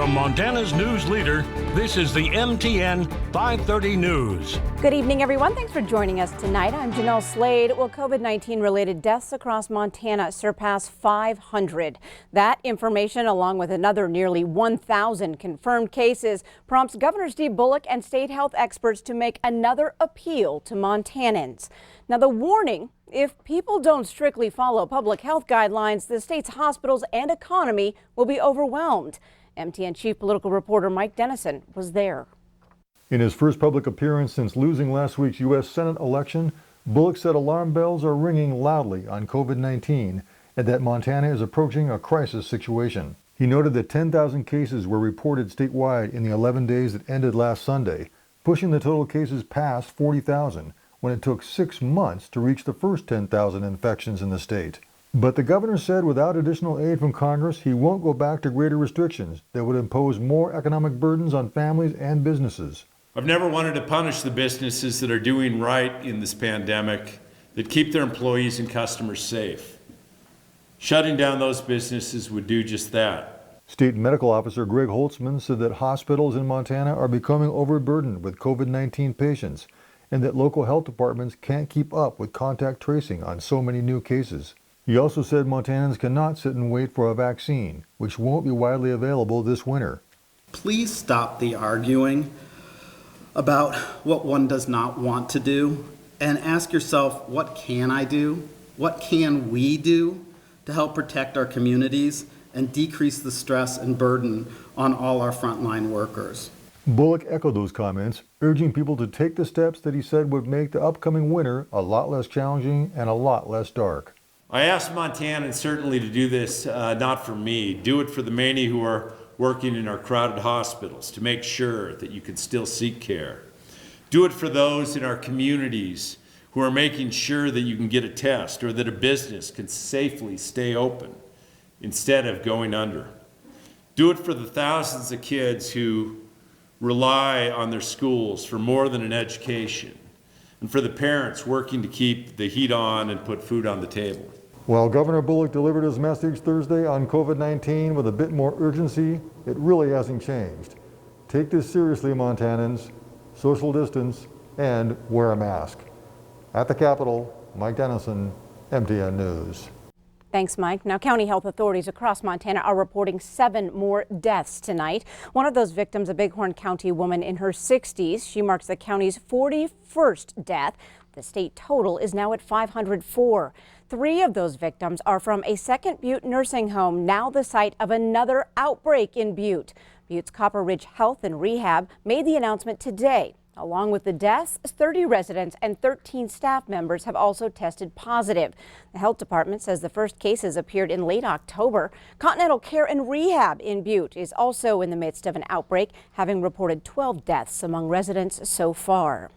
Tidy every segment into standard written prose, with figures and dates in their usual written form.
From Montana's news leader, this is the MTN 530 News. Good evening, everyone. Thanks for joining us tonight. I'm Jeanelle Slade. Well, COVID-19 related deaths across Montana surpass 500. That information, along with another nearly 1,000 confirmed cases, prompts Governor Steve Bullock and state health experts to make another appeal to Montanans. Now, the warning: if people don't strictly follow public health guidelines, the state's hospitals and economy will be overwhelmed. MTN Chief Political Reporter Mike Dennison was there. In his first public appearance since losing last week's U.S. Senate election, Bullock said alarm bells are ringing loudly on COVID-19 and that Montana is approaching a crisis situation. He noted that 10,000 cases were reported statewide in the 11 days that ended last Sunday, pushing the total cases past 40,000 when it took 6 months to reach the first 10,000 infections in the state. But the governor said without additional aid from Congress, he won't go back to greater restrictions that would impose more economic burdens on families and businesses. I've never wanted to punish the businesses that are doing right in this pandemic, that keep their employees and customers safe. Shutting down those businesses would do just that. State Medical Officer Greg Holtzman said that hospitals in Montana are becoming overburdened with COVID-19 patients and that local health departments can't keep up with contact tracing on so many new cases. He also said Montanans cannot sit and wait for a vaccine, which won't be widely available this winter. Please stop the arguing about what one does not want to do and ask yourself, what can I do? What can we do to help protect our communities and decrease the stress and burden on all our frontline workers? Bullock echoed those comments, urging people to take the steps that he said would make the upcoming winter a lot less challenging and a lot less dark. I asked Montanans certainly to do this, not for me. Do it for the many who are working in our crowded hospitals to make sure that you can still seek care. Do it for those in our communities who are making sure that you can get a test or that a business can safely stay open instead of going under. Do it for the thousands of kids who rely on their schools for more than an education, and for the parents working to keep the heat on and put food on the table. While Governor Bullock delivered his message Thursday on COVID-19 with a bit more urgency, it really hasn't changed. Take this seriously, Montanans. Social distance and wear a mask. At the Capitol, Mike Dennison, MTN News. Thanks, Mike. Now, county health authorities across Montana are reporting 7 more deaths tonight. One of those victims, a Bighorn County woman in her 60s. She marks the county's 41st death. The state total is now at 504. 3 of those victims are from a Second Butte nursing home, now the site of another outbreak in Butte. Butte's Copper Ridge Health and Rehab made the announcement today. Along with the deaths, 30 residents and 13 staff members have also tested positive. The health department says the first cases appeared in late October. Continental Care and Rehab in Butte is also in the midst of an outbreak, having reported 12 deaths among residents so far.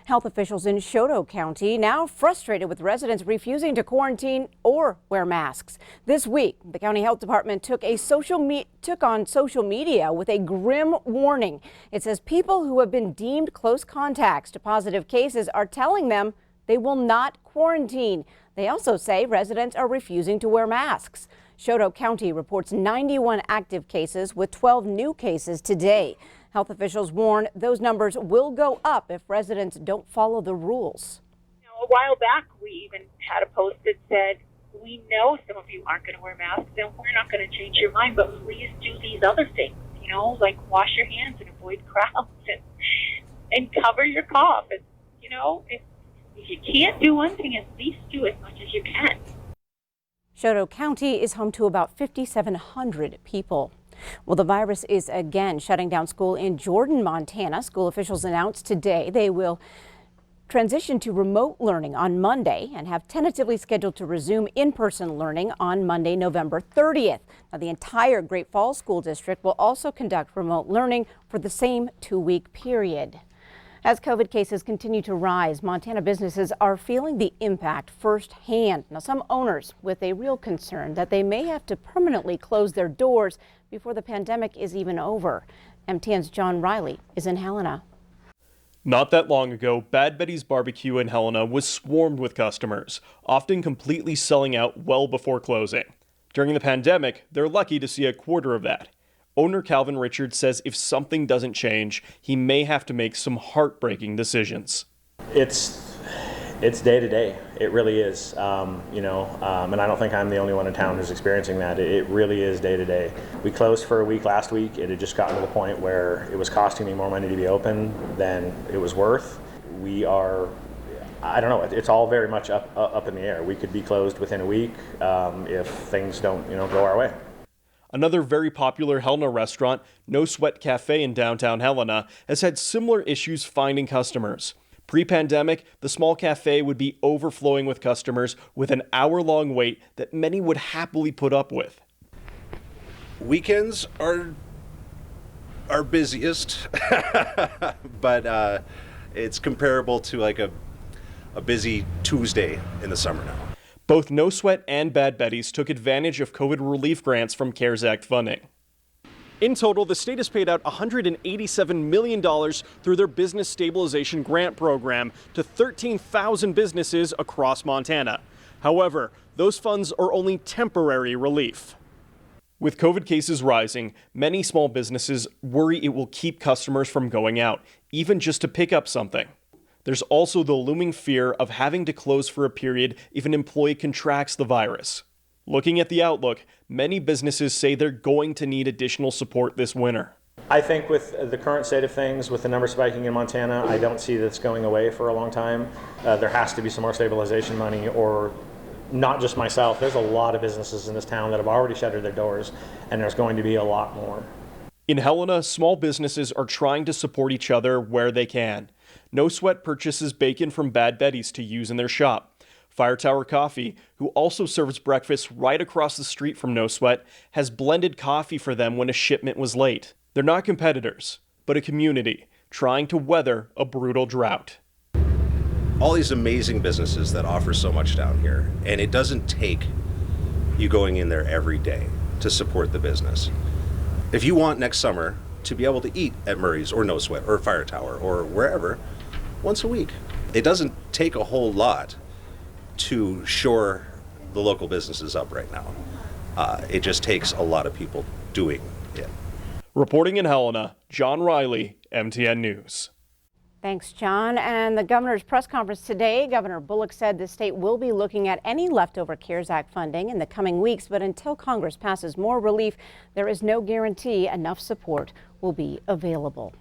Health officials in Choteau County now frustrated with residents refusing to quarantine or wear masks. This week, the county health department took on social media with a grim warning. It says people who have been deemed close contacts to positive cases are telling them they will not quarantine. They also say residents are refusing to wear masks. Choteau County reports 91 active cases with 12 new cases today. Health officials warn those numbers will go up if residents don't follow the rules. A while back, we even had a post that said, we know some of you aren't going to wear masks, and we're not going to change your mind, but please do these other things, like wash your hands and avoid crowds and cover your cough. And, if you can't do one thing, at least do as much as you can. Choteau County is home to about 5,700 people. Well, the virus is again shutting down school in Jordan, Montana. School officials announced today they will transition to remote learning on Monday and have tentatively scheduled to resume in-person learning on Monday, November 30th. Now, the entire Great Falls School District will also conduct remote learning for the same 2-week period. As COVID cases continue to rise, Montana businesses are feeling the impact firsthand. Now, some owners with a real concern that they may have to permanently close their doors before the pandemic is even over. MTN's John Riley is in Helena. Not that long ago, Bad Betty's Barbecue in Helena was swarmed with customers, often completely selling out well before closing. During the pandemic, they're lucky to see a quarter of that. Owner Calvin Richards says if something doesn't change, he may have to make some heartbreaking decisions. It's day to day. It really is, and I don't think I'm the only one in town who's experiencing that. It really is day to day. We closed for a week last week. It had just gotten to the point where it was costing me more money to be open than it was worth. I don't know, it's all very much up in the air. We could be closed within a week if things don't, go our way. Another very popular Helena restaurant, No Sweat Cafe in downtown Helena, has had similar issues finding customers. Pre-pandemic, the small cafe would be overflowing with customers with an hour-long wait that many would happily put up with. Weekends are busiest, but it's comparable to like a busy Tuesday in the summer now. Both No Sweat and Bad Betty's took advantage of COVID relief grants from CARES Act funding. In total, the state has paid out $187 million through their Business Stabilization Grant Program to 13,000 businesses across Montana. However, those funds are only temporary relief. With COVID cases rising, many small businesses worry it will keep customers from going out, even just to pick up something. There's also the looming fear of having to close for a period if an employee contracts the virus. Looking at the outlook, many businesses say they're going to need additional support this winter. I think with the current state of things, with the numbers spiking in Montana, I don't see this going away for a long time. There has to be some more stabilization money, or not just myself. There's a lot of businesses in this town that have already shuttered their doors, and there's going to be a lot more. In Helena, small businesses are trying to support each other where they can. No Sweat purchases bacon from Bad Betty's to use in their shop. Fire Tower Coffee, who also serves breakfast right across the street from No Sweat, has blended coffee for them when a shipment was late. They're not competitors, but a community trying to weather a brutal drought. All these amazing businesses that offer so much down here, and it doesn't take you going in there every day to support the business. If you want next summer to be able to eat at Murray's or No Sweat or Fire Tower or wherever once a week, it doesn't take a whole lot to shore the local businesses up right now. It just takes a lot of people doing it. Reporting in Helena, John Riley, MTN News. Thanks, John. And the governor's press conference today, Governor Bullock said the state will be looking at any leftover CARES Act funding in the coming weeks, but until Congress passes more relief, there is no guarantee enough support will be available.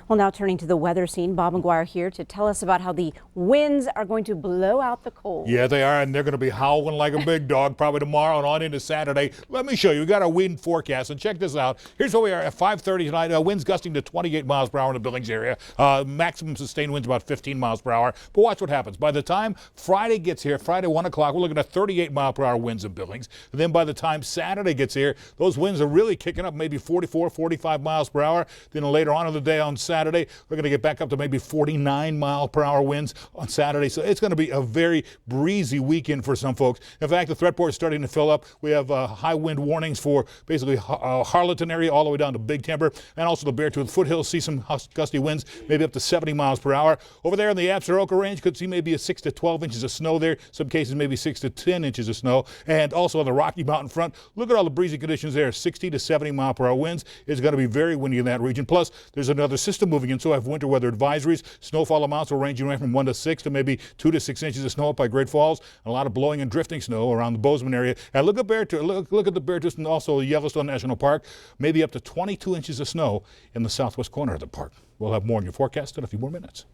Well, now turning to the weather scene, Bob McGuire here to tell us about how the winds are going to blow out the cold. Yeah, they are, and they're going to be howling like a big dog probably tomorrow and on into Saturday. Let me show you. We got our wind forecast, and check this out. Here's where we are at 5:30 tonight. Winds gusting to 28 miles per hour in the Billings area. Maximum sustained winds about 15 miles per hour. But watch what happens. By the time Friday gets here, Friday 1 o'clock, we're looking at 38 mile per hour winds in Billings. And then by the time Saturday gets here, those winds are really kicking up, maybe 44, 45 miles per hour. Then later on in the day on Saturday, we're going to get back up to maybe 49 mile per hour winds on Saturday. So it's going to be a very breezy weekend for some folks. In fact, the threat board is starting to fill up. We have high wind warnings for basically Harleton area all the way down to Big Timber, and also the Beartooth foothills see some gusty winds, maybe up to 70 miles per hour. Over there in the Absaroka range, could see maybe a 6 to 12 inches of snow there. Some cases maybe 6 to 10 inches of snow. And also on the Rocky Mountain front, look at all the breezy conditions there. 60 to 70 mile per hour winds. It's going to be very windy in that region. Plus, there's another system moving in, so I have winter weather advisories. Snowfall amounts will range anywhere from 1 to 6 to maybe 2 to 6 inches of snow up by Great Falls, and a lot of blowing and drifting snow around the Bozeman area. And look at Beartooth, look at the Beartooth and also Yellowstone National Park, maybe up to 22 inches of snow in the southwest corner of the park. We'll have more in your forecast in a few more minutes.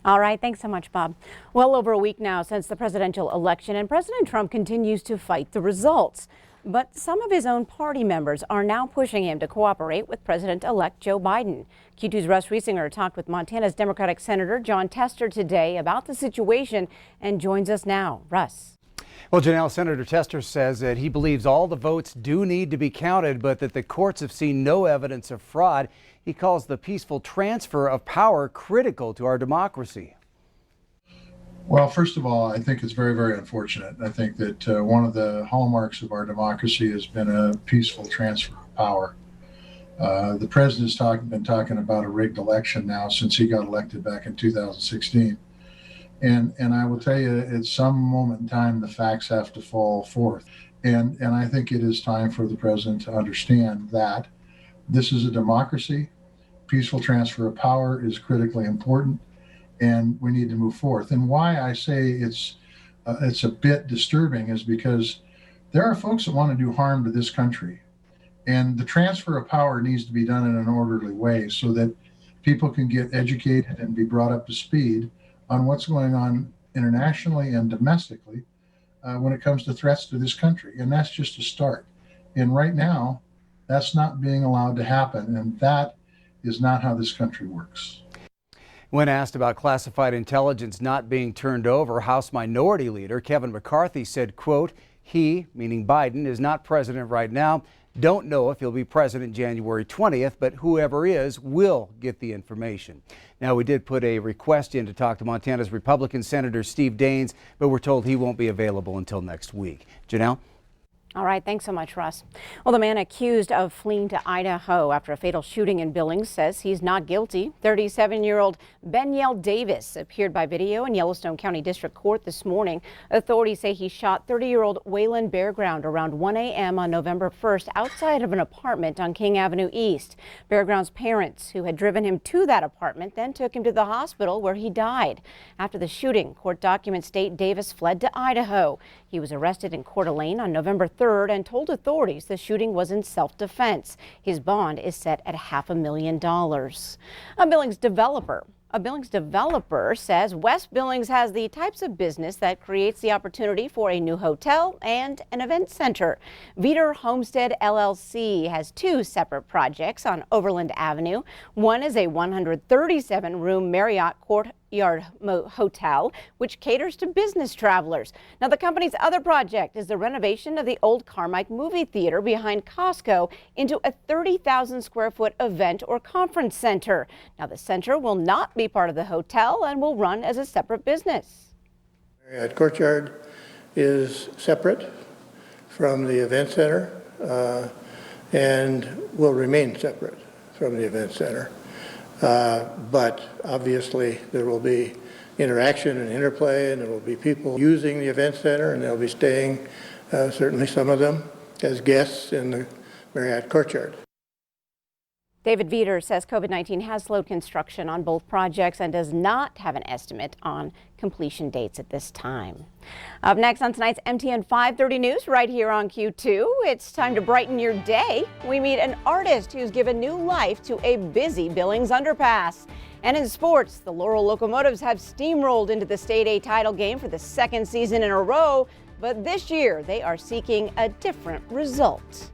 All right, thanks so much, Bob. Well over a week now since the presidential election, and President Trump continues to fight the results. But some of his own party members are now pushing him to cooperate with President-elect Joe Biden. Q2's Russ Riesinger talked with Montana's Democratic Senator Jon Tester today about the situation and joins us now. Russ. Well, Jeanelle, Senator Tester says that he believes all the votes do need to be counted, but that the courts have seen no evidence of fraud. He calls the peaceful transfer of power critical to our democracy. Well, first of all, I think it's very, very unfortunate. I think that one of the hallmarks of our democracy has been a peaceful transfer of power. The president's been talking about a rigged election now since he got elected back in 2016. And I will tell you, at some moment in time, the facts have to fall forth. And I think it is time for the president to understand that This is a democracy. Peaceful transfer of power is critically important, and we need to move forth. And why I say it's a bit disturbing is because there are folks that want to do harm to this country. And the transfer of power needs to be done in an orderly way so that people can get educated and be brought up to speed on what's going on internationally and domestically when it comes to threats to this country. And that's just a start. And right now, that's not being allowed to happen. And that is not how this country works. When asked about classified intelligence not being turned over, House Minority Leader Kevin McCarthy said, quote, he, meaning Biden, is not president right now. Don't know if he'll be president January 20th, but whoever is will get the information. Now, we did put a request in to talk to Montana's Republican Senator Steve Daines, but we're told he won't be available until next week. Janelle? All right, thanks so much, Russ. Well, the man accused of fleeing to Idaho after a fatal shooting in Billings says he's not guilty. 37-year-old Jeanelle Davis appeared by video in Yellowstone County District Court this morning. Authorities say he shot 30-year-old Waylon Bearground around 1 a.m. on November 1st outside of an apartment on King Avenue East. Bearground's parents, who had driven him to that apartment, then took him to the hospital where he died. After the shooting, court documents state Davis fled to Idaho. He was arrested in Coeur d'Alene on November 3rd and told authorities the shooting was in self-defense. His bond is set at $500,000. A Billings developer says West Billings has the types of business that creates the opportunity for a new hotel and an event center. Veeder Homestead LLC has two separate projects on Overland Avenue. One is a 137-room Marriott Courtyard Hotel, which caters to business travelers. Now, the company's other project is the renovation of the old Carmike movie theater behind Costco into a 30,000 square foot event or conference center. Now, the center will not be part of the hotel and will run as a separate business. Marriott Courtyard is separate from the event center and will remain separate from the event center. But obviously there will be interaction and interplay, and there will be people using the event center, and they'll be staying, certainly some of them, as guests in the Marriott Courtyard. David Veeder says COVID-19 has slowed construction on both projects and does not have an estimate on completion dates at this time. Up next on tonight's MTN 530 News right here on Q2, it's time to brighten your day. We meet an artist who's given new life to a busy Billings underpass. And in sports, the Laurel Locomotives have steamrolled into the State A title game for the second season in a row, but this year they are seeking a different result.